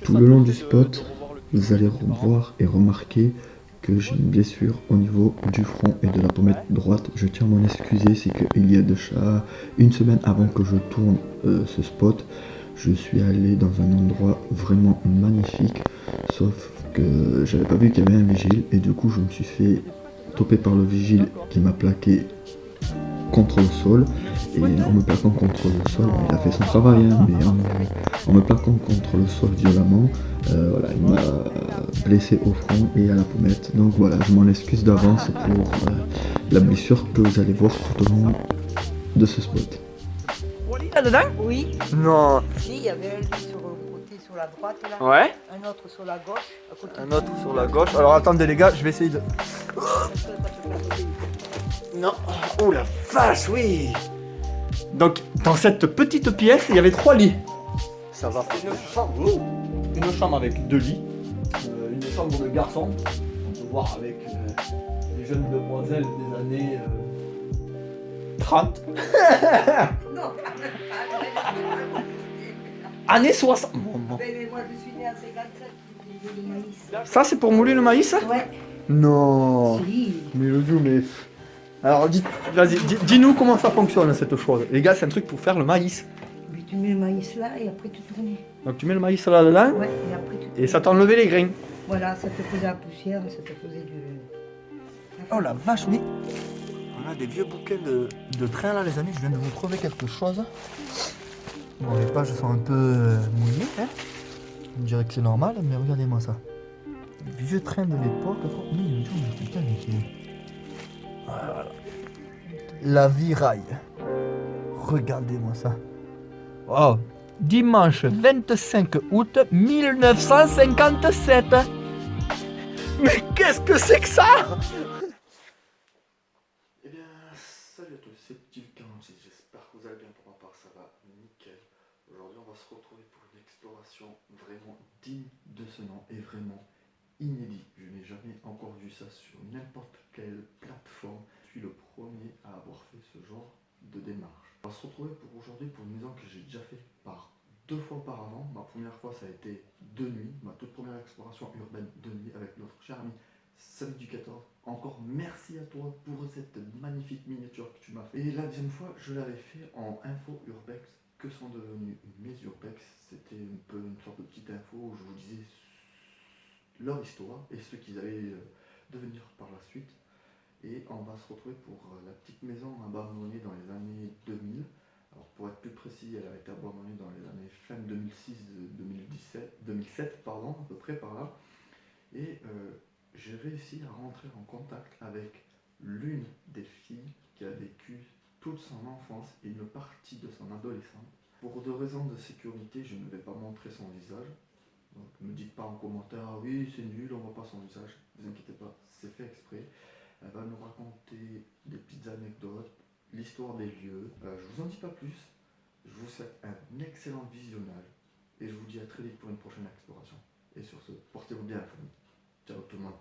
Tout le long du spot, vous allez voir et remarquer que j'ai une blessure au niveau du front et de la pommette droite. Je tiens à m'en excuser, c'est qu'il y a déjà une semaine avant que je tourne ce spot, je suis allé dans un endroit vraiment magnifique, sauf que j'avais pas vu qu'il y avait un vigile et du coup je me suis fait toper par le vigile qui m'a plaqué contre le sol. Et en me plaquant contre le sol, il a fait son travail, hein, mais en me plaquant contre le sol violemment, voilà, il m'a blessé au front et à la pommette. Donc voilà, je m'en excuse d'avance pour la blessure que vous allez voir tout au long de ce spot. Là-dedans? Oui, Non. si, il y avait un lit sur le côté, sur la droite, là. Ouais. Un autre sur la gauche, à côté. Un autre sur la gauche. Alors attendez les gars, je vais essayer de... Non. Oh la vache, oui. Donc dans cette petite pièce, il y avait 3 lits. Ça va. Une chambre. Une chambre avec 2 lits. Une chambre de garçon. On peut voir avec les jeunes demoiselles des années 30. Non, Années 60. mais moi je suis née en 57, j'ai du maïs. Ça c'est pour mouler le maïs? Ouais, Non. si. Mais le dieu, mais... Alors, vas-y, dis-nous comment ça fonctionne cette chose. Les gars, c'est un truc pour faire le maïs. Puis tu mets le maïs là et après tu tournes. Donc tu mets le maïs là-dedans Ouais, et après tu tournes. et ça t'enlevait les grains. Voilà, ça te faisait la poussière, ça te faisait du... Oh la vache, mais... On a des vieux bouquets de train là, les amis. Je viens de vous trouver quelque chose. Bon, les pages sont un peu mouillées, hein. On dirait que c'est normal, mais regardez-moi ça. Les vieux trains de l'époque. Mais putain, mais c'est... Voilà. La vie raille. Regardez-moi ça. Wow. Dimanche 25 août 1957. Mais qu'est-ce que c'est que ça? Eh bien, salut à tous, c'est Petit 46. J'espère que vous allez bien. Pour ma part, ça va nickel. Aujourd'hui, on va se retrouver pour une exploration vraiment digne de ce nom et vraiment inédit. Je n'ai jamais encore vu ça sur n'importe quelle plateforme. Je suis le premier à avoir fait ce genre de démarche. On va se retrouver pour aujourd'hui pour une maison que j'ai déjà fait par 2 fois auparavant. Ma première fois ça a été de nuit, ma toute première exploration urbaine de nuit avec notre cher ami Samy du 14. Encore merci à toi pour cette magnifique miniature que tu m'as fait. Et la deuxième fois je l'avais fait en info urbex. Que sont devenus mes urbex? C'était un peu une sorte de petite info où je vous disais leur histoire et ce qu'ils allaient devenir par la suite. Et on va se retrouver pour la petite maison abandonnée dans les années 2000. Alors pour être plus précis, elle a été abandonnée dans les années fin 2007 pardon, à peu près par là. Et j'ai réussi à rentrer en contact avec l'une des filles qui a vécu toute son enfance et une partie de son adolescence. Pour des raisons de sécurité, je ne vais pas montrer son visage. Donc ne me dites pas en commentaire, ah oui c'est nul, on voit pas son visage. Ne vous inquiétez pas, c'est fait exprès. Elle va nous raconter des petites anecdotes, l'histoire des lieux. Je vous en dis pas plus. Je vous souhaite un excellent visionnage. Et je vous dis à très vite pour une prochaine exploration. Et sur ce, portez-vous bien la famille. Ciao tout le monde.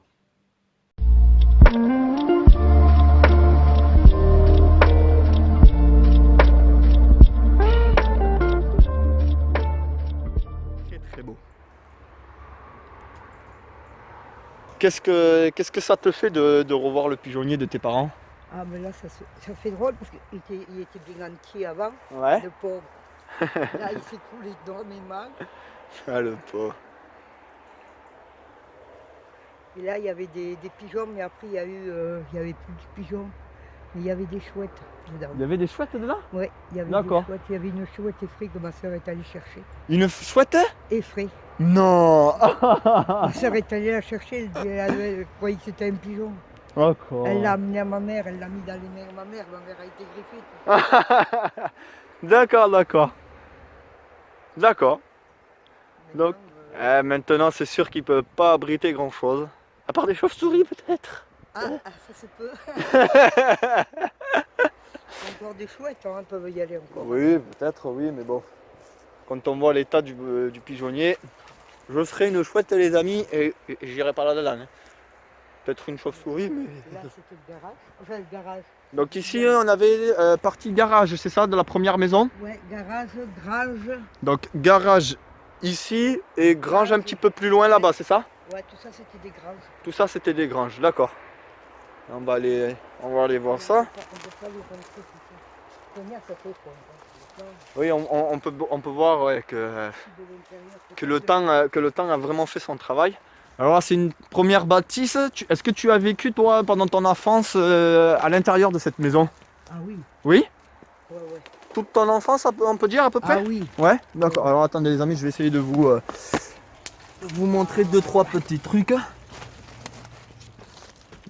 Très beau. Qu'est-ce que ça te fait de revoir le pigeonnier de tes parents? Ah, mais là, ça fait drôle parce qu'il était bien entier avant, Ouais. le pauvre. Là, il s'est coulé énormément. Ah le pauvre. Et là, il y avait des pigeons, mais après, il y avait plus de pigeons. Mais il y avait des chouettes dedans. Il y avait des chouettes dedans? Oui, il y avait D'accord. des chouettes. Il y avait une chouette effraie que ma soeur est allée chercher. Une chouette? Effraie. Non. Ma soeur est allée la chercher, elle croyait que c'était un pigeon. D'accord. Elle l'a amené à ma mère, elle l'a mis dans les mains de ma mère a été griffée. D'accord, d'accord. D'accord. Donc, Maintenant, maintenant c'est sûr qu'il peut pas abriter grand chose. À part des chauves-souris peut-être. ça se peut. Encore des chouettes, hein, peuvent y aller encore. Oui, peut-être, oui, mais bon. Quand on voit l'état du pigeonnier, je ferai une chouette les amis et j'irai pas là-dedans. Hein. Peut-être une chauve-souris, mais... Là c'était le garage. Enfin le garage. Donc ici on avait partie garage, c'est ça, de la première maison? Ouais, garage, grange. Donc garage ici et grange un petit peu plus loin là-bas, c'est ça? Ouais, tout ça c'était des granges. Tout ça c'était des granges, d'accord. On va aller voir ça. On peut pas les rentrer, c'est ça. Combien ça fait quoi? Oui, on peut voir ouais, que le temps a vraiment fait son travail. Alors là, c'est une première bâtisse. Est-ce que tu as vécu, toi, pendant ton enfance, à l'intérieur de cette maison? Ah oui. Oui? Ouais, ouais. Toute ton enfance, on peut dire à peu près? Ah oui. Ouais, d'accord. Alors attendez les amis, je vais essayer de vous montrer 2-3 petits trucs.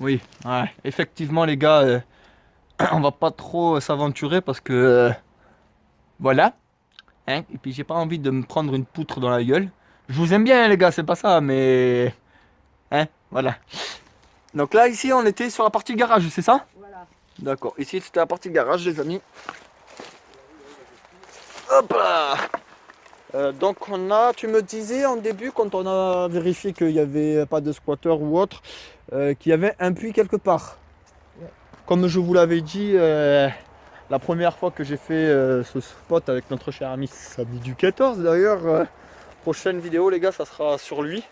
Oui, ouais, effectivement les gars, on va pas trop s'aventurer parce que... voilà. Hein, et puis j'ai pas envie de me prendre une poutre dans la gueule. Je vous aime bien les gars, c'est pas ça, mais... hein, voilà. Donc là, ici, on était sur la partie garage, c'est ça? Voilà. D'accord, ici c'était la partie garage les amis. Hop là. Donc tu me disais en début, quand on a vérifié qu'il n'y avait pas de squatter ou autre, qu'il y avait un puits quelque part. Ouais. Comme je vous l'avais dit, la première fois que j'ai fait ce spot avec notre cher ami samedi du 14 d'ailleurs, prochaine vidéo les gars, ça sera sur lui.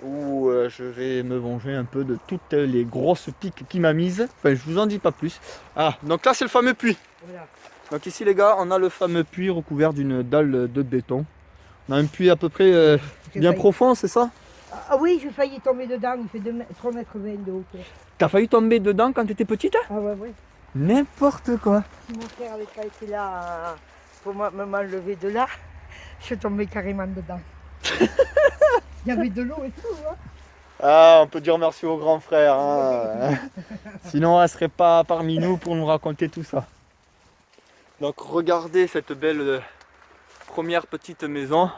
Où je vais me venger un peu de toutes les grosses piques qu'il m'a mises. Enfin, je vous en dis pas plus. Ah, donc là c'est le fameux puits. Voilà. Donc ici les gars, on a le fameux puits recouvert d'une dalle de béton. On a un puits à peu près bien profond, c'est ça? Ah oui, j'ai failli tomber dedans, il fait 3,20 mètres de hauteur. T'as failli tomber dedans quand tu étais petite? Ah ouais, ouais. N'importe quoi. Si mon frère n'avait pas été là pour m'enlever de là, je suis tombée carrément dedans. Il y avait de l'eau et tout. Hein. Ah, on peut dire merci au grand frère. Hein. Sinon, elle serait pas parmi nous pour nous raconter tout ça. Donc, regardez cette belle première petite maison.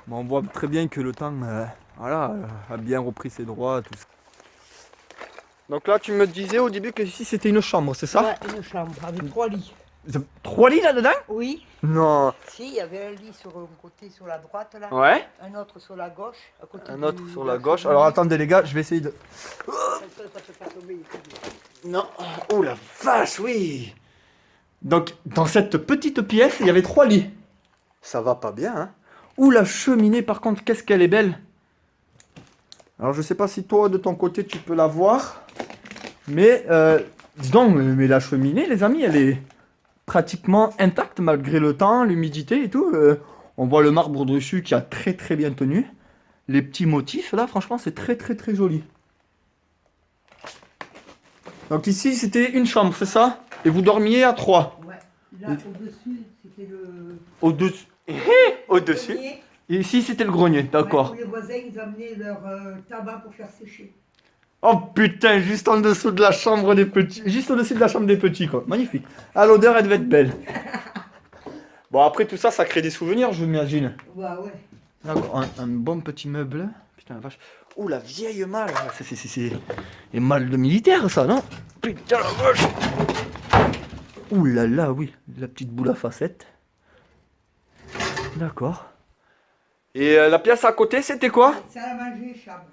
Bon, on voit très bien que le temps voilà, a bien repris ses droits. Tout ça. Donc là, tu me disais au début que ici c'était une chambre, c'est ça? Ouais, une chambre avec 3 lits. 3 lits là-dedans? Oui. Non. Si, il y avait un lit sur un côté sur la droite là. Ouais. Un autre sur la gauche. À côté Un autre sur la de gauche. cheminée. Alors attendez les gars, je vais essayer de... Non. Oh la vache, oui. Donc dans cette petite pièce, il y avait 3 lits. Ça va pas bien, hein. Ouh la cheminée par contre, qu'est-ce qu'elle est belle. Alors je sais pas si toi de ton côté tu peux la voir. Mais dis donc, mais la cheminée les amis, elle est pratiquement intacte malgré le temps, l'humidité et tout. On voit le marbre dessus qui a très très bien tenu. Les petits motifs là, franchement c'est très très très joli. Donc ici c'était une chambre, c'est ça? Et vous dormiez à 3? Ouais. Là au-dessus, c'était le... Au-dessus. Au-dessus. Et ici c'était le grenier, d'accord. Ouais, où les voisins ils amenaient leur tabac pour faire sécher. Oh putain, juste en dessous de la chambre des petits. Juste au-dessus de la chambre des petits, quoi. Magnifique. Ah, l'odeur, elle devait être belle. Bon, après tout ça, ça crée des souvenirs, je m'imagine. Bah ouais. D'accord, un bon petit meuble. Putain, la vache. Oh, la vieille malle. C'est les malles de militaire, ça, non? Putain, la vache. Ouh là là, oui. La petite boule à facettes. D'accord. Et la pièce à côté, c'était quoi? Salle à manger, chambre.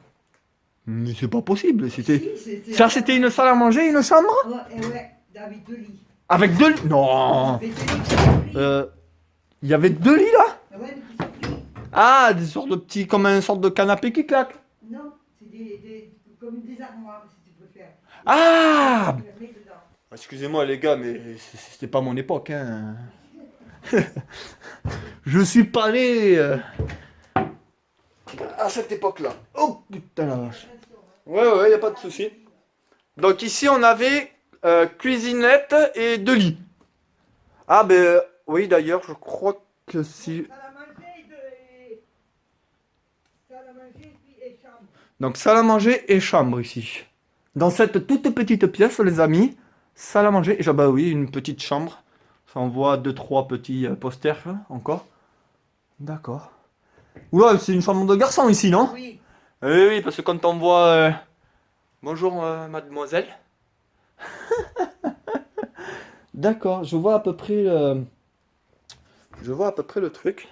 Mais c'est pas possible, c'était... Si, Ça, c'était une salle à manger, une chambre? Ouais, ouais, avec 2 lits. Avec 2 lits? Non. Avec 2 lits. Il y avait 2 lits, là? Ouais, des petits lits. Ah, des sortes de petits... Comme une sorte de canapé qui claque. Non, c'est comme des armoires, si tu préfères. Ah! Tu les mets dedans. Excusez-moi, les gars, mais c'était pas mon époque, hein. Je suis pas né... à cette époque-là. Oh, putain la vache. Ouais, y a pas de souci. Donc ici, on avait cuisinette et 2 lits. Ah, ben, oui, d'ailleurs, je crois que si... Salle à manger et chambre. Donc, salle à manger et chambre ici. Dans cette toute petite pièce, les amis, salle à manger et bah oui, une petite chambre. Ça envoie 2-3 petits posters là, encore. D'accord. Oula, c'est une chambre de garçon ici, non? Oui. Oui, parce que quand on voit... Bonjour, mademoiselle. D'accord, je vois à peu près le... Je vois à peu près le truc.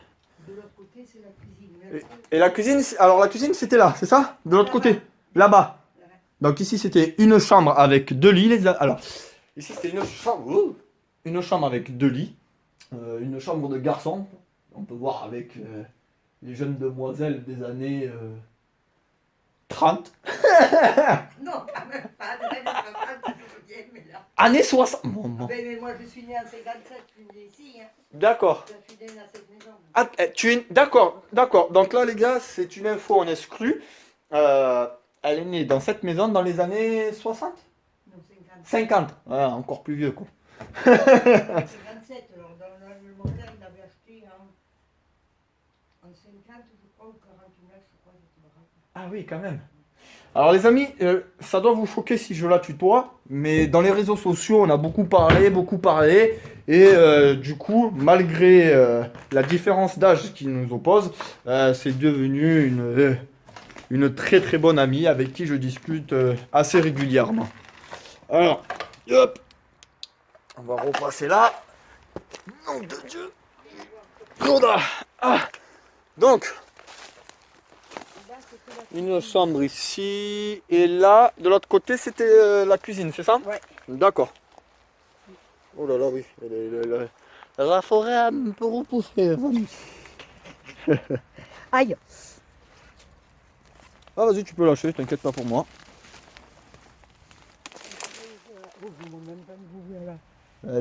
De l'autre côté, c'est la cuisine. Et la cuisine, alors la cuisine c'était là, c'est ça? De l'autre côté, là-bas. Donc ici c'était une chambre avec 2 lits. Alors, ici c'était une chambre avec 2 lits. Une chambre de garçon. On peut voir avec les jeunes demoiselles des années 30. Non, quand même pas. Des années 60, je veux bien, mais là. Années 60. Bon. Mais moi, je suis née en 57, je suis née ici. Hein. D'accord. Je suis née dans cette maison. Ah, tu es... D'accord. Donc là, les gars, c'est une info en exclu. Elle est née dans cette maison dans les années 60 Non, 50. 50. Ouais, encore plus vieux, quoi. 57, alors dans le mondial, il avait acheté en 50, je crois, ou 49, je crois, cette baraque. Ah oui, quand même. Alors les amis, ça doit vous choquer si je la tutoie, mais dans les réseaux sociaux, on a beaucoup parlé, et du coup, malgré la différence d'âge qui nous oppose, c'est devenu une très très bonne amie avec qui je discute assez régulièrement. Alors, hop, on va repasser là. Nom de Dieu. Ah. Donc, une chambre ici, et là, de l'autre côté, c'était la cuisine, c'est ça? Ouais. D'accord. Oh là là, oui. La forêt a un peu repoussé. Aïe. Ah, vas-y, tu peux lâcher, t'inquiète pas pour moi.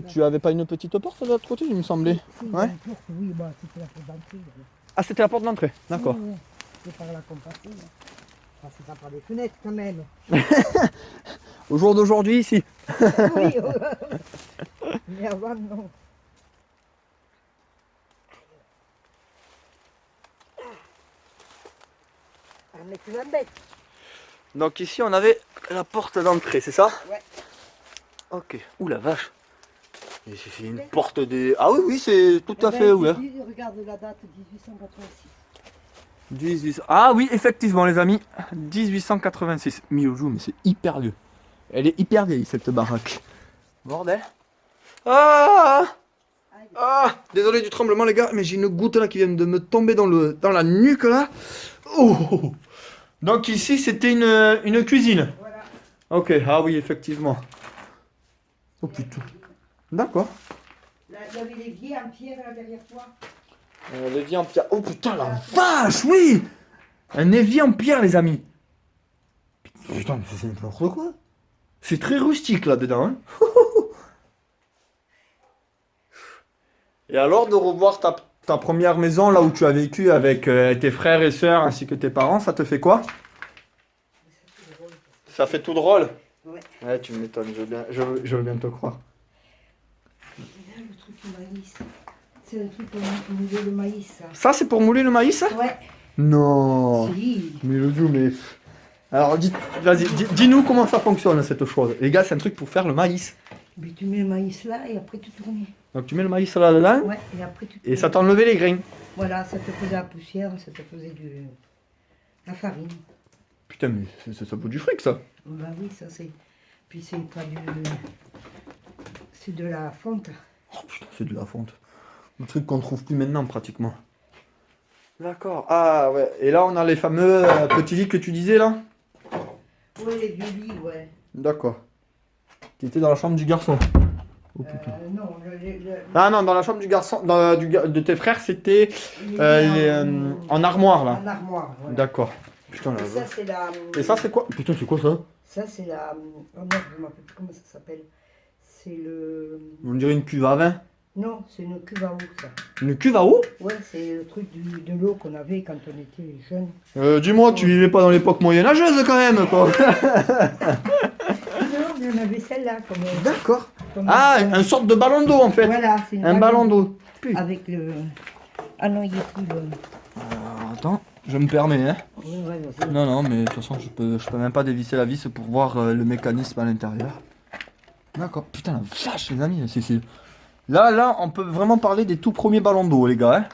Tu avais pas une petite porte de l'autre côté, il me semblait. Ouais. Oui, bah, c'était la porte d'entrée. Ah, c'était la porte d'entrée, d'accord. Oui, c'est par là qu'on passait. Enfin, c'est pas par les fenêtres quand même. Au jour d'aujourd'hui, ici. Oui, mais avant, non. On est plus bête. Donc ici, on avait la porte d'entrée, c'est ça? Ouais. Ok. Ouh la vache. Et c'est une porte des... Ah oui, oui, c'est tout à fait ouvert. Regarde la date, 1886. 18... Ah oui, effectivement, les amis. 1886. Miyoujou, mais c'est hyper vieux. Elle est hyper vieille, cette baraque. Bordel. Ah! Ah! Désolé du tremblement, les gars, mais j'ai une goutte là qui vient de me tomber dans la nuque, là. Oh! Donc ici, c'était une cuisine. Voilà. Ok, ah oui, effectivement. Oh putain. D'accord. Là, il y avait l'évier en pierre là derrière toi. L'évier en pierre. Oh putain, la vache, oui! Un évier en pierre, les amis. Putain, mais c'est n'importe quoi. C'est très rustique là-dedans. Hein. Et alors de revoir ta première maison, là où tu as vécu avec tes frères et sœurs ainsi que tes parents, ça te fait quoi? Ça fait tout drôle. Ouais. Ouais, tu m'étonnes, je veux bien te croire. Là, le truc du maïs. C'est le truc pour mouler le maïs, ça. Ça, c'est pour mouler le maïs? Ouais. Non. Si. Mais le dieu, mais... Alors, vas-y, dis-nous comment ça fonctionne, cette chose. Les gars, c'est un truc pour faire le maïs. Mais tu mets le maïs là et après tu tournes. Donc, tu mets le maïs là-dedans, Ouais, et après tu tournes. et ça t'enlevait les grains. Voilà, ça te faisait la poussière, ça te faisait la farine. Putain, mais ça vaut du fric, ça. Bah oui, ça c'est... Puis c'est pas du... C'est de la fonte. Oh putain, c'est de la fonte. Le truc qu'on trouve plus maintenant, pratiquement. D'accord. Ah, ouais. Et là, on a les fameux petits lits que tu disais, là? Ouais, les vieux lits, ouais. D'accord. Qui était dans la chambre du garçon. Oh putain. Non, Ah non, dans la chambre du garçon, de tes frères, c'était en armoire, là. En armoire, ouais. D'accord. Putain, la Et ça, vache. c'est la... Et ça, c'est quoi? Putain, c'est quoi ça? Ça, c'est la... Oh merde, je ne m'appelle plus comment ça s'appelle. C'est le... On dirait une cuve à vin. Non, c'est une cuve à eau, ça. Une cuve à eau? Ouais, c'est le truc de l'eau qu'on avait quand on était jeunes. Dis-moi, tu vivais pas dans l'époque moyenâgeuse quand même, quoi. Non, mais on avait celle-là. D'accord. Ah, une sorte de ballon d'eau en fait. Voilà, c'est une Un ballon d'eau. avec le... Ah non, il est plus le... Alors, attends, je me permets, hein. Ouais, vas-y. Non, non, mais de toute façon, je peux même pas dévisser la vis pour voir le mécanisme à l'intérieur. D'accord. Putain, la vache, les amis, c'est... Là, on peut vraiment parler des tout premiers ballons d'eau, les gars. Hein.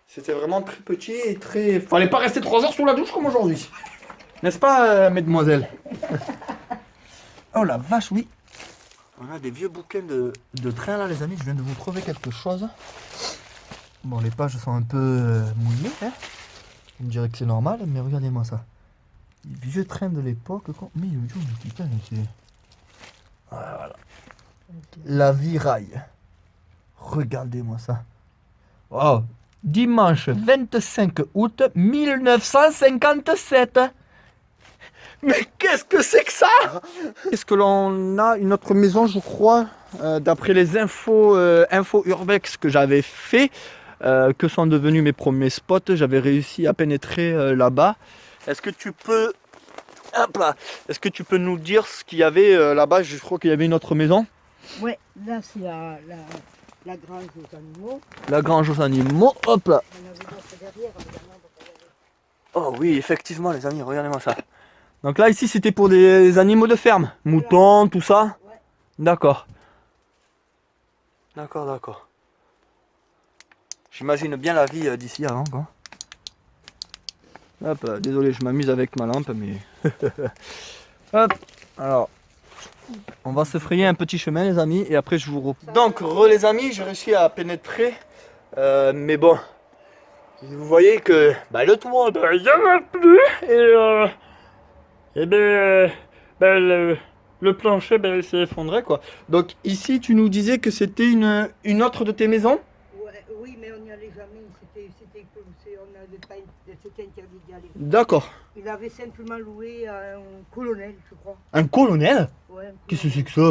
C'était vraiment très petit et très... Fallait pas rester 3 heures sous la douche comme aujourd'hui. N'est-ce pas, mesdemoiselles? Oh la vache, oui. On a des vieux bouquins de train, là, les amis. Je viens de vous trouver quelque chose. Bon, les pages sont un peu mouillées. Hein. On dirait que c'est normal, mais regardez-moi ça. Les vieux trains de l'époque. Mais putain, c'est... Voilà. La vie rail. Regardez-moi ça. Waouh. Dimanche 25 août 1957. Mais qu'est-ce que c'est que ça? Est-ce que l'on a une autre maison, je crois, d'après les infos urbex que j'avais fait, que sont devenus mes premiers spots, j'avais réussi à pénétrer là-bas. Est-ce que tu peux... Hop là. Est-ce que tu peux nous dire ce qu'il y avait là-bas? Je crois qu'il y avait une autre maison. Ouais, là c'est la grange aux animaux. La grange aux animaux, hop là. Il y en avait d'autres derrière, mais il y en a d'autres derrière. Oh oui, effectivement les amis, regardez-moi ça. Donc là ici c'était pour des animaux de ferme, moutons, tout ça. Ouais. D'accord. D'accord, d'accord. J'imagine bien la vie d'ici avant quoi. Hop, désolé, je m'amuse avec ma lampe, mais... Hop, alors... On va se frayer un petit chemin les amis, et après je vous reprends. Donc, les amis, j'ai réussi à pénétrer, mais bon... Vous voyez que le toit, il n'y en a plus, et le plancher il s'est effondré quoi. Donc ici tu nous disais que c'était une autre de tes maisons? Ouais, oui, mais on n'y allait jamais, c'était interdit d'y aller. D'accord. Il avait simplement loué un colonel, je crois. Un colonel? Ouais, Qu'est-ce que c'est que ça?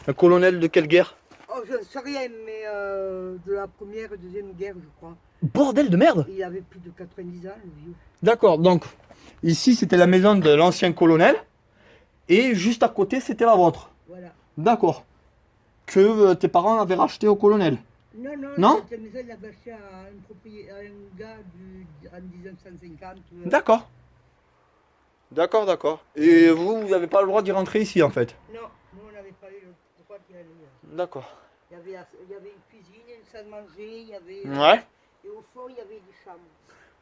Un colonel de quelle guerre? Oh, je ne sais rien, mais de la première et deuxième guerre, je crois. Bordel de merde! Il avait plus de 90 ans, le vieux. D'accord, donc ici c'était la maison de l'ancien colonel et juste à côté c'était la vôtre. Voilà. D'accord. Que tes parents avaient racheté au colonel. Non, cette maison, il l'avait acheté à un gars en 1950. D'accord. D'accord. Et vous n'avez pas le droit d'y rentrer ici en fait? Non, nous on n'avait pas eu le droit d'y aller. D'accord. Il y avait une cuisine, une salle de manger, il y avait... Ouais. Et au fond, il y avait des chambres.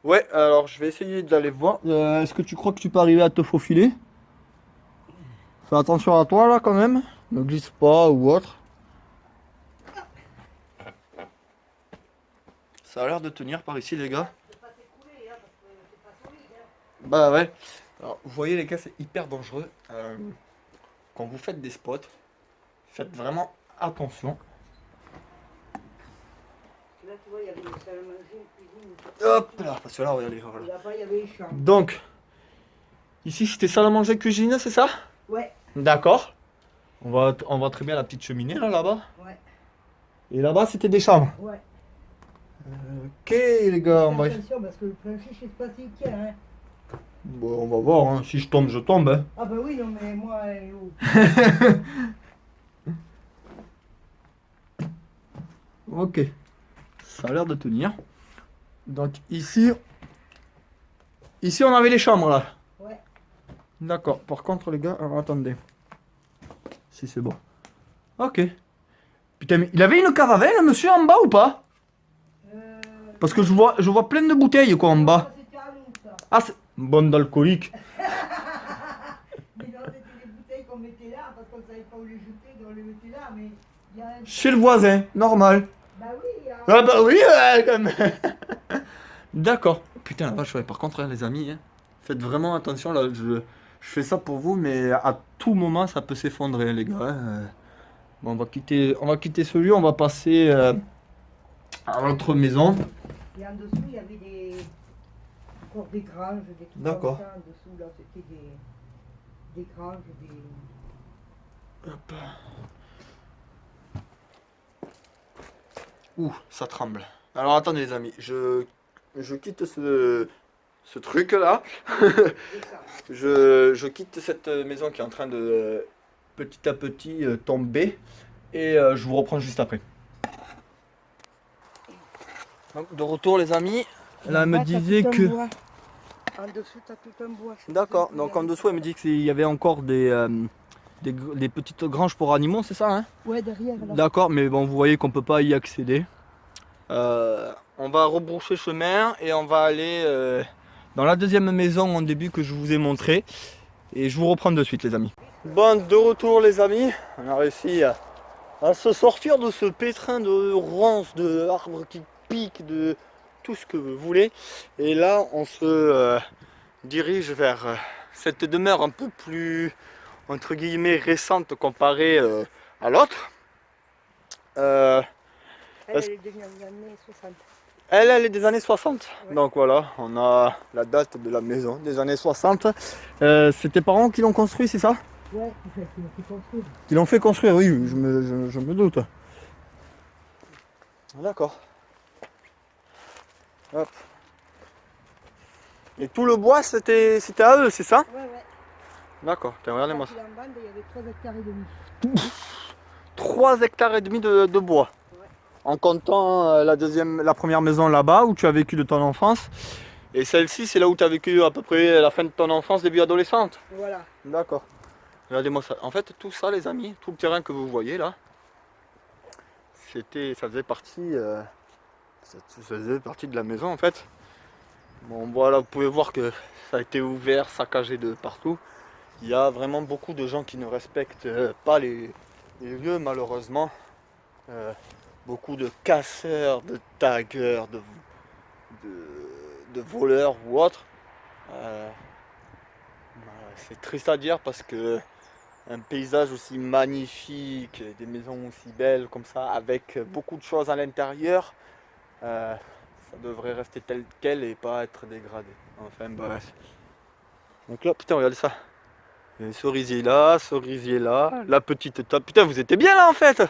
Ouais, alors je vais essayer d'aller voir. Est-ce que tu crois que tu peux arriver à te faufiler? Fais attention à toi là quand même. Ne glisse pas ou autre. Ça a l'air de tenir par ici les gars. C'est pas s'écouler, hein, parce que c'est pas solide. Hein. Bah ouais. Alors vous voyez les gars, c'est hyper dangereux. Quand vous faites des spots, faites vraiment attention. Là, tu vois, il y avait une salle à manger, une cuisine. Hop là, parce que là, regardez. Voilà. Et là-bas, il y avait les chambres. Donc, ici c'était salle à manger, cuisine, c'est ça? Ouais. D'accord. On voit très bien la petite cheminée là-bas. Ouais. Et là-bas c'était des chambres. Ouais. Ok les gars, on va... Attention parce que le plancher, je sais pas s'il tient. Hein. Bon, on va voir, hein. Si je tombe, je tombe. Hein. Ah bah oui, non mais moi... oh. Ok. Ça a l'air de tenir. Donc ici on avait les chambres là. Ouais. D'accord. Par contre les gars, alors attendez. Si c'est bon. Ok. Putain, mais il avait une caravelle, monsieur, en bas ou pas? Parce que je vois plein de bouteilles quoi en bas. C'était à nous, ça. Ah, c'est une bande d'alcooliques. Mais non, c'était des bouteilles qu'on mettait là, parce qu'on savait pas où les jeter, donc on les mettait là, mais... Il y a un... Chez le voisin, normal. Bah oui, hein. Ah bah oui, comme... D'accord. Putain la vache, ouais. Par contre, hein, les amis, hein, faites vraiment attention là. Je fais ça pour vous, mais à tout moment, ça peut s'effondrer, les gars. Hein. Bon, on va quitter ce lieu, on va passer à notre maison. Et en dessous, il y avait encore des granges, des trucs D'accord. comme ça. En dessous, là, c'était des granges, des... Hop. Ouh, ça tremble. Alors attendez les amis, je quitte ce truc là. je quitte cette maison qui est en train de petit à petit tomber et je vous reprends juste après. Donc de retour les amis, là elle me disait que... En dessous, t'as tout un bois. D'accord, donc en dessous elle me dit qu'il y avait encore des petites granges pour animaux, c'est ça hein? Ouais, derrière là. D'accord, mais bon, vous voyez qu'on peut pas y accéder. On va rebrousser chemin et on va aller dans la deuxième maison en début que je vous ai montré. Et je vous reprends de suite les amis. Bon, de retour les amis. On a réussi à se sortir de ce pétrin de ronces, de arbres qui piquent, de tout ce que vous voulez. Et là, on se dirige vers cette demeure un peu plus, entre guillemets, récente comparée à l'autre. Elle est devenue en années 60. Elle est des années 60. Ouais. Donc voilà, on a la date de la maison des années 60. C'est tes parents qui l'ont construit, c'est ça? Ouais, c'est ça qui m'a fait construire. Qui l'ont fait construire, oui, je me doute. D'accord. Hop. Et tout le bois, c'était à eux, c'est ça? Ouais, ouais. D'accord, regardez-moi ça. Quand il est en bande, il y avait 3 hectares et demi. 3 hectares et demi de bois. Ouais. En comptant la première maison là-bas où tu as vécu de ton enfance. Et celle-ci, c'est là où tu as vécu à peu près la fin de ton enfance, début adolescente. Voilà. D'accord. Regardez-moi ça. En fait, tout ça, les amis, tout le terrain que vous voyez là, ça faisait partie, ça faisait partie de la maison en fait. Bon, voilà, vous pouvez voir que ça a été ouvert, saccagé de partout. Il y a vraiment beaucoup de gens qui ne respectent pas les lieux, malheureusement. Beaucoup de casseurs, de taggeurs, de voleurs ou autres. C'est triste à dire parce que un paysage aussi magnifique, des maisons aussi belles comme ça, avec beaucoup de choses à l'intérieur, ça devrait rester tel quel et pas être dégradé. Enfin bref. Donc là, putain, regardez ça. Il y a un cerisier là, la petite table. Putain, vous étiez bien là en fait.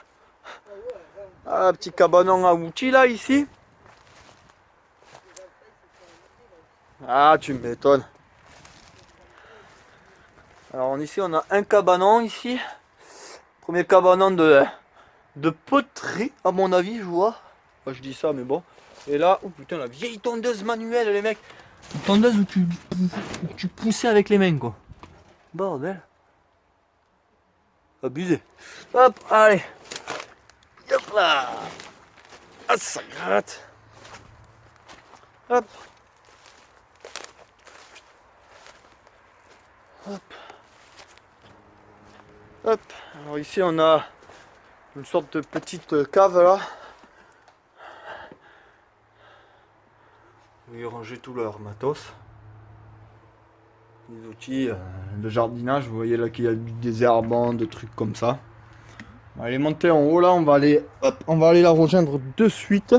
Ah, petit cabanon à outils là ici. Ah, tu m'étonnes. Alors ici, on a un cabanon ici. Premier cabanon de poterie, à mon avis, je vois. Moi, je dis ça, mais bon. Et là, oh putain, la vieille tondeuse manuelle, les mecs. Une tondeuse où tu poussais avec les mains, quoi. Bordel. Abusé. Hop, allez. Hop là. Ah, ça gratte. Hop. Hop. Hop. Alors ici, on a une sorte de petite cave là. Où ils rangeaient tout leur matos. Des outils de jardinage. Vous voyez là qu'il y a du désherbant, de trucs comme ça. On va aller monter en haut là. On va aller la rejoindre de suite.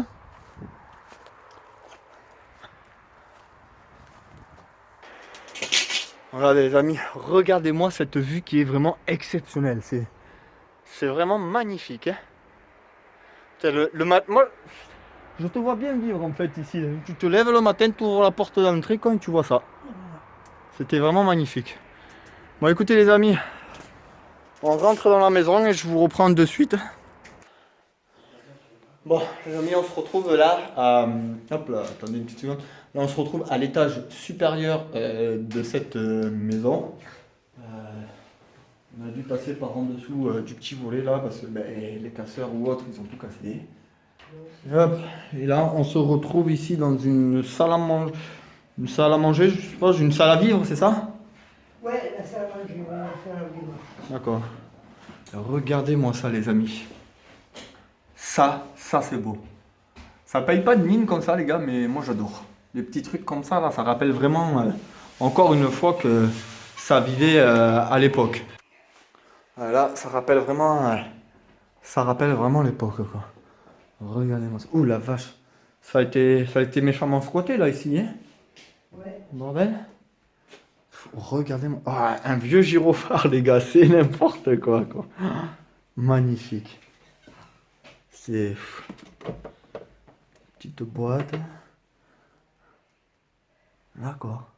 Regardez les amis, regardez-moi cette vue qui est vraiment exceptionnelle. C'est vraiment magnifique. Hein. Moi, je te vois bien vivre en fait ici. Tu te lèves le matin, tu ouvres la porte d'entrée quand tu vois ça. C'était vraiment magnifique. Bon écoutez les amis, on rentre dans la maison et je vous reprends de suite. Bon les amis, on se retrouve là, hop là, attendez une petite seconde. Là on se retrouve à l'étage supérieur de cette maison. On a dû passer par en dessous du petit volet là parce que les casseurs ou autres ils ont tout cassé. Hop. Et là on se retrouve ici dans une salle à manger. Une salle à manger, je suppose, une salle à vivre, c'est ça? Ouais, la salle à manger, ouais, la salle à vivre. D'accord. Regardez-moi ça les amis. Ça c'est beau. Ça paye pas de mine comme ça les gars, mais moi j'adore. Les petits trucs comme ça là, ça rappelle vraiment encore une fois que ça vivait à l'époque. Là, ça rappelle vraiment l'époque quoi. Regardez-moi ça. Ouh la vache. Ça a été méchamment squatté là ici, hein? Ouais. Bordel. Regardez-moi. Oh, un vieux gyrophare les gars, c'est n'importe quoi. Magnifique. C'est petite boîte. D'accord.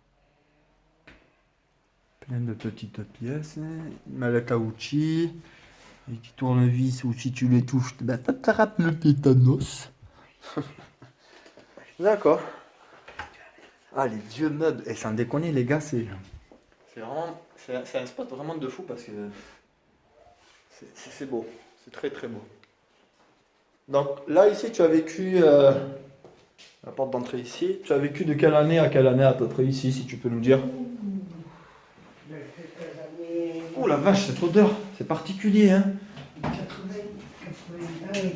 Plein de petites pièces. Une mallette à outils. Et qui tournevis où si tu les touches, t'attrapes le tétanos. D'accord. Ah les vieux meubles. Et sans déconner les gars, c'est vraiment. C'est un spot vraiment de fou parce que c'est beau. C'est très très beau. Donc là ici tu as vécu la porte d'entrée ici. Tu as vécu de quelle année à quelle année à peu près ici si tu peux nous dire? Oh la vache, cette odeur, c'est particulier hein. 80,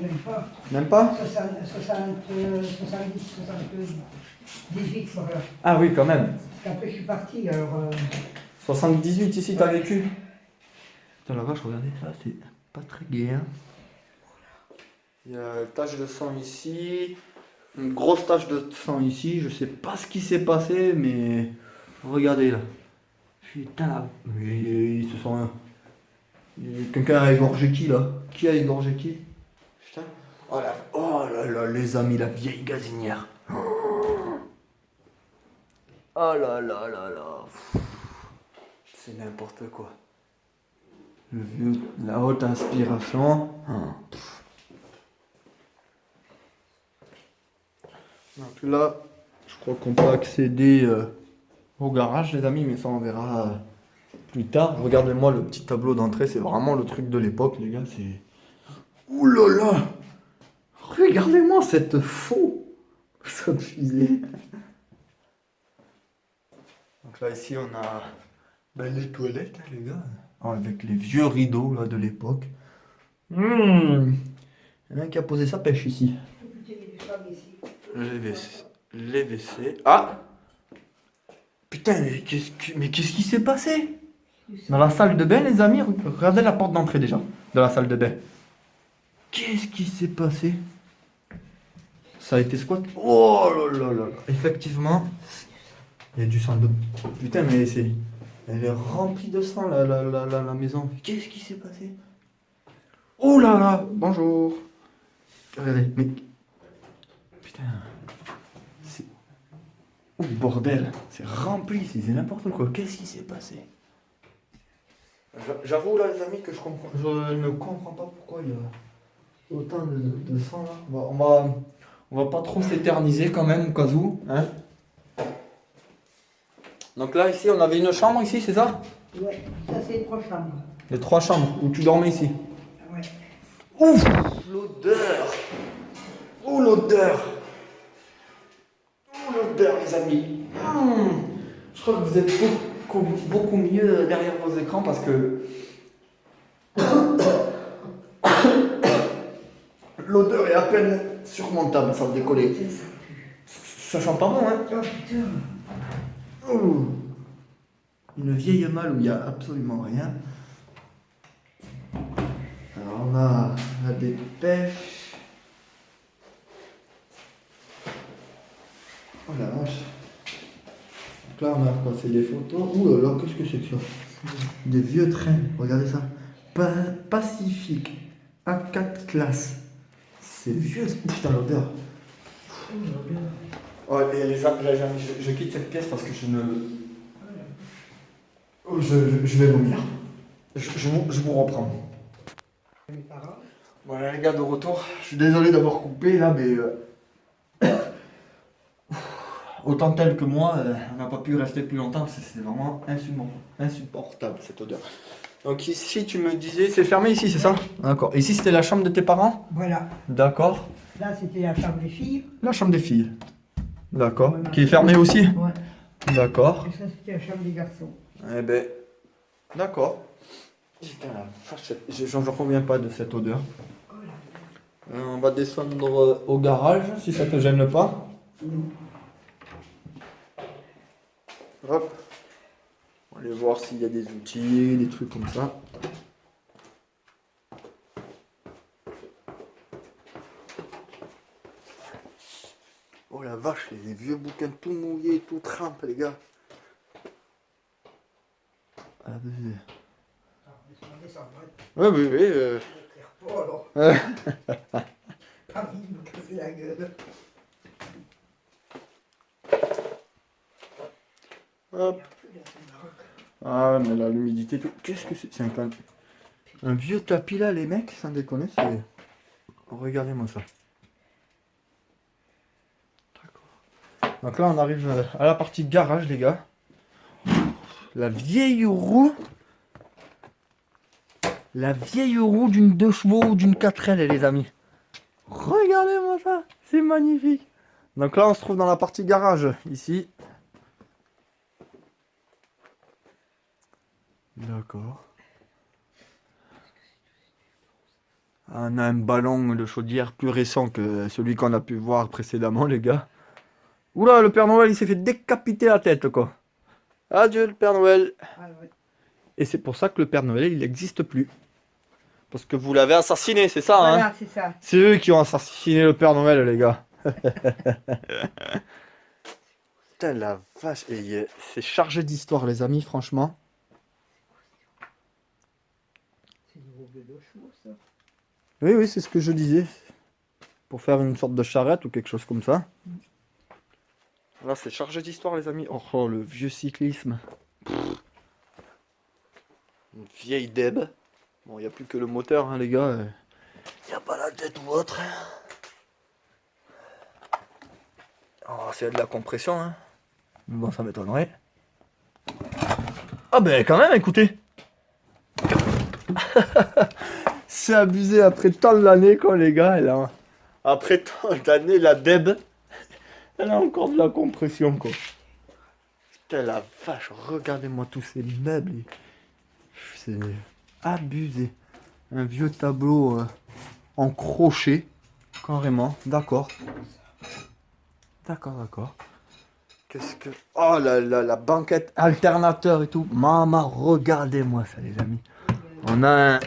même pas. Même pas? 70, 78, voilà. Ah oui quand même. Après je suis parti, alors... 78 ici t'as vécu? Putain la vache, regardez ça, c'est pas très gai hein. Il y a tache de sang ici. Une grosse tache de sang ici, je sais pas ce qui s'est passé, mais regardez là. Putain là, ils se sont... Quelqu'un a égorgé qui là? Qui a égorgé qui? Putain. Oh là là, les amis, la vieille gazinière. Oh là là là là. C'est n'importe quoi. Le vieux, la haute inspiration. Donc là, je crois qu'on peut accéder au garage, les amis, mais ça on verra plus tard. Regardez-moi le petit tableau d'entrée, c'est vraiment le truc de l'époque, les gars. C'est. Ouh là là! Regardez-moi cette fusée. Donc là, ici, on a les toilettes, hein, les gars. Avec les vieux rideaux là, de l'époque. Il y en a un qui a posé sa pêche ici. Les WC. Ah! Putain, mais qu'est-ce qui s'est passé? Dans la salle de bain, les amis, regardez la porte d'entrée déjà, de la salle de bain. Qu'est-ce qui s'est passé? Ça a été squat. Oh là là là. Effectivement, il y a du sang de... Putain, mais c'est... Elle est remplie de sang, la maison. Qu'est-ce qui s'est passé? Oh là là. Bonjour. Regardez, mais... Putain. C'est... Oh bordel. C'est rempli, c'est n'importe quoi. Qu'est-ce qui s'est passé? J'avoue là, les amis, que je ne comprends pas pourquoi il y a autant de sang là. On va pas trop s'éterniser quand même, au cas où. Hein. Donc là, ici, on avait une chambre ici, c'est ça? Ouais, ça c'est les 3 chambres. Les 3 chambres où tu dormais ici. Ouais. Ouf! L'odeur! Oh l'odeur! Oh l'odeur, les amis! Je crois que vous êtes beaucoup mieux derrière vos écrans parce que l'odeur est à peine surmontable sans décoller. Ça sent pas bon, hein? Oh putain. Oh. Une vieille malle où il n'y a absolument rien. Alors on a des pêches. Oh la vache. Donc là on a quoi? C'est des photos. Ouh là là, qu'est-ce que c'est que ça? Des vieux trains, regardez ça. Pacifique A4 classe. C'est vieux. Putain l'odeur. Oh, je quitte cette pièce parce que je ne... Oh, je vais vomir. Je vous reprends. Voilà les gars, de retour. Je suis désolé d'avoir coupé là, mais... autant tel que moi, on n'a pas pu rester plus longtemps parce que c'est vraiment insupportable cette odeur. Donc ici tu me disais, c'est fermé ici, c'est ça? D'accord. Ici c'était la chambre de tes parents? Voilà. D'accord. Là c'était la chambre des filles. La chambre des filles. D'accord. Voilà. Qui est fermée aussi? Ouais. D'accord. Et ça c'était la chambre des garçons. Eh ben, d'accord. Putain la vache, j'en reviens pas de cette odeur. On va descendre au garage si ça te gêne pas. Hop. On va aller voir s'il y a des outils, des trucs comme ça. Oh la vache, les vieux bouquins tout mouillés, tout trempés, les gars. Ah, oui, oui, oui. Pas envie de me casser la gueule. Hop. Ah, mais là, l'humidité, tout. Qu'est-ce que c'est? C'est un vieux tapis là, les mecs, sans déconner. C'est... Regardez-moi ça. D'accord. Donc là, on arrive à la partie garage, les gars. La vieille roue. La vieille roue d'une 2 chevaux ou d'une 4L, les amis. Regardez-moi ça. C'est magnifique. Donc là, on se trouve dans la partie garage, ici. D'accord. On a un ballon de chaudière plus récent que celui qu'on a pu voir précédemment, les gars. Oula, le Père Noël, il s'est fait décapiter la tête, quoi. Adieu, le Père Noël. Ah, ouais. Et c'est pour ça que le Père Noël, il n'existe plus. Parce que vous l'avez assassiné, c'est ça, Voilà, hein? c'est ça. C'est eux qui ont assassiné le Père Noël, les gars. Putain la vache, et c'est chargé d'histoire les amis, franchement. C'est du rouble de chevaux, ça. Oui, oui, c'est ce que je disais. Pour faire une sorte de charrette ou quelque chose comme ça. Là, c'est chargé d'histoire, les amis. Oh, le vieux cyclisme. Une vieille Deb. Bon, il n'y a plus que le moteur, hein, les gars. Il n'y a pas la tête ou autre. Oh, c'est de la compression, hein. Bon, ça m'étonnerait. Ah ben, quand même, écoutez. C'est abusé après tant d'années, quoi, les gars. Après tant d'années, la Deb, elle a encore de la compression, quoi. Putain, la vache, regardez-moi tous ces meubles. C'est abusé. Un vieux tableau en crochet, carrément. D'accord. D'accord. Qu'est-ce que... Oh, la banquette alternateur et tout. Maman, regardez-moi ça, les amis. On a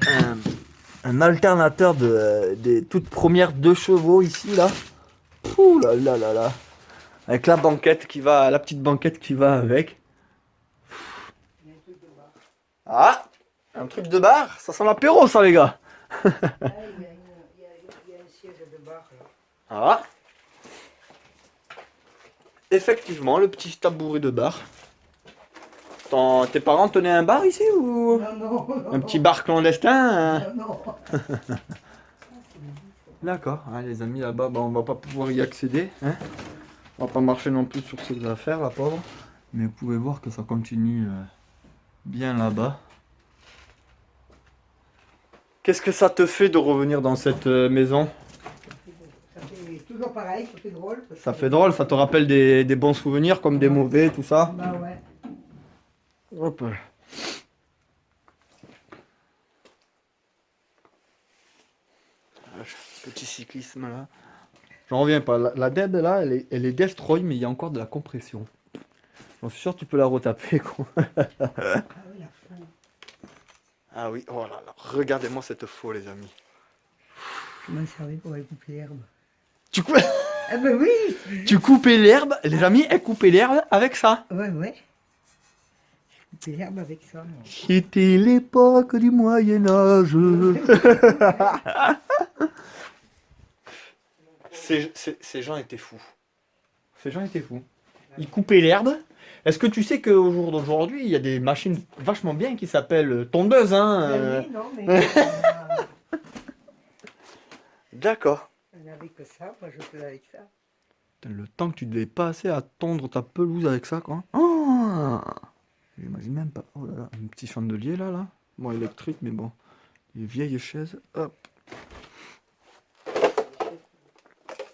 un alternateur des toutes premières 2 chevaux ici, là. Ouh là là là là. Avec la banquette qui va, la petite banquette qui va avec. Ah, un truc de bar. Ça sent l'apéro, ça, les gars. Ah, il y a un siège de bar, là. Ah. Effectivement, le petit tabouret de bar. Tes parents tenaient un bar ici ou Non, un petit bar clandestin hein? non. D'accord, hein, les amis là-bas, bah, on va pas pouvoir y accéder. Hein, on va pas marcher non plus sur ses affaires, la pauvre. Mais vous pouvez voir que ça continue bien là-bas. Qu'est-ce que ça te fait de revenir dans cette maison? Ça fait toujours pareil, ça fait drôle. Ça fait drôle, ça te rappelle des bons souvenirs comme des mauvais, tout ça? Bah ouais. Hop. Petit cyclisme là. J'en reviens pas. La Deb là, elle est destroy, mais il y a encore de la compression. J'en suis sûr que tu peux la retaper quoi. Ah oui, la fou. Ah oui, oh là là, regardez-moi cette faux les amis. Je m'en servais pour aller couper l'herbe. Tu coupes, Ah ben oui. tu coupais l'herbe, les amis, elle coupait l'herbe avec ça. Ouais. J'ai coupé l'herbe avec ça, moi. C'était l'époque du Moyen-Âge. Ces gens étaient fous. Ces gens étaient fous. Ils coupaient l'herbe. Est-ce que tu sais qu'au jour d'aujourd'hui, il y a des machines vachement bien qui s'appellent tondeuses, hein Oui, non, mais D'accord. on n'avait que ça, moi je faisais avec ça. Putain, le temps que tu devais passer à tondre ta pelouse avec ça, quoi. Oh j'imagine même pas. Oh là là, un petit chandelier là. Bon, électrique, mais bon. Les vieilles chaises. Hop.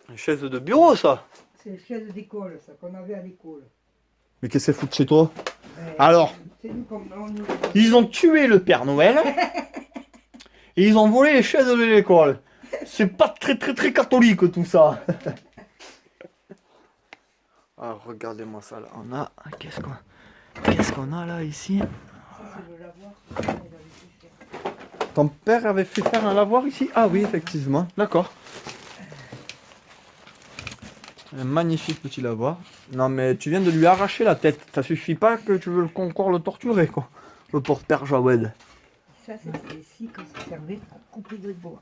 Une chaise de bureau, ça. C'est les chaises d'école, ça, qu'on avait à l'école. Mais qu'est-ce que c'est foutu chez toi? Ouais. Alors, C'est nous comme nous. ils ont tué le Père Noël. Et ils ont volé les chaises de l'école. C'est pas très catholique tout ça. Ah, regardez-moi ça là. On a. Qu'est-ce qu'on a là ici? Ça, c'est le lavoir. On avait fait faire. Ton père avait fait faire un lavoir ici? Ah oui, effectivement. D'accord. Un magnifique petit lavoir. Non mais tu viens de lui arracher la tête. Ça suffit pas que tu veux encore le torturer quoi. Le porte-père Jawed. Ça, c'était ici que ça servait pour couper de bois.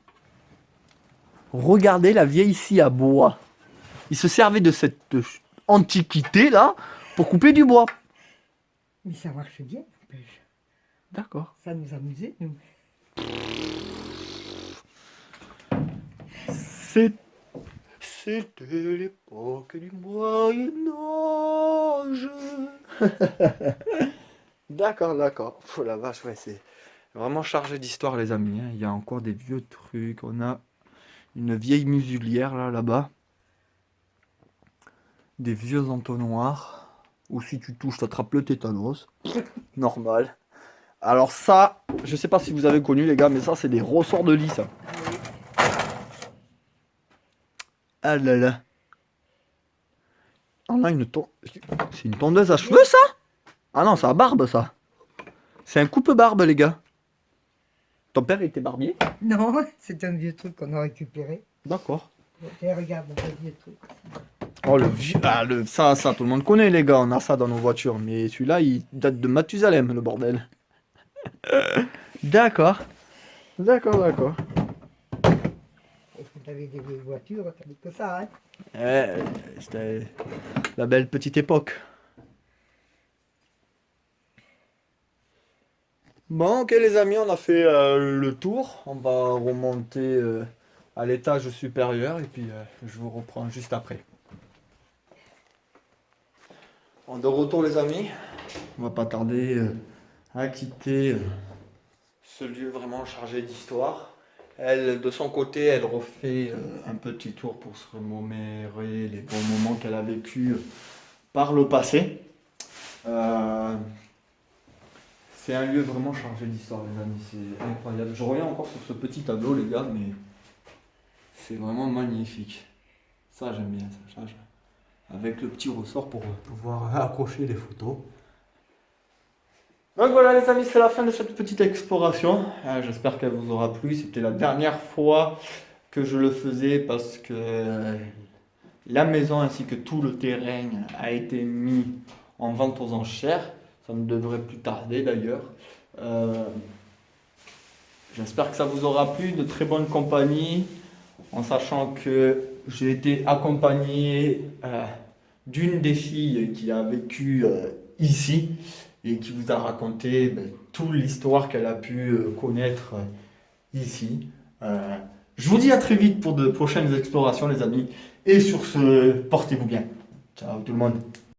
Regardez la vieille scie à bois. Il se servait de cette antiquité là pour couper du bois. Mais ça marche bien, n'empêche. D'accord. Ça nous amusait, nous. C'était l'époque du Moyen-Âge. D'accord. Oh la vache, ouais, c'est vraiment chargé d'histoire, les amis. Hein. Il y a encore des vieux trucs. On a une vieille muselière là-bas. Des vieux entonnoirs. Ou si tu touches, t'attrapes le tétanos. Normal. Alors ça, je sais pas si vous avez connu les gars, mais ça c'est des ressorts de lit ça. Ah là là. On a c'est une tondeuse à cheveux ça? Ah non, c'est à barbe ça. C'est un coupe-barbe les gars. Ton père était barbier? Non, c'est un vieux truc qu'on a récupéré. D'accord. Tiens, regarde, on fait des trucs. Oh, ça, tout le monde connaît, les gars. On a ça dans nos voitures. Mais celui-là, il date de Mathusalem, le bordel. D'accord. D'accord. Parce que t'avais des vieilles voitures, t'avais que ça, hein. C'était la belle petite époque. Bon, ok, les amis, on a fait le tour. On va remonter à l'étage supérieur et puis je vous reprends juste après. Bon, de retour, les amis. On va pas tarder à quitter ce lieu vraiment chargé d'histoire. Elle, de son côté, elle refait un petit tour pour se remémorer les bons moments qu'elle a vécus par le passé. C'est un lieu vraiment chargé d'histoire, les amis. C'est incroyable. Je reviens encore sur ce petit tableau, les gars, mais c'est vraiment magnifique. Ça, j'aime bien ça. Avec le petit ressort pour pouvoir accrocher les photos. Donc voilà les amis, c'est la fin de cette petite exploration. J'espère qu'elle vous aura plu. C'était la dernière fois que je le faisais parce que la maison ainsi que tout le terrain a été mis en vente aux enchères. Ça ne devrait plus tarder d'ailleurs. J'espère que ça vous aura plu, de très bonne compagnie, en sachant que j'ai été accompagné d'une des filles qui a vécu ici et qui vous a raconté toute l'histoire qu'elle a pu connaître ici. Je vous dis à très vite pour de prochaines explorations les amis, et sur ce, portez-vous bien. Ciao tout le monde.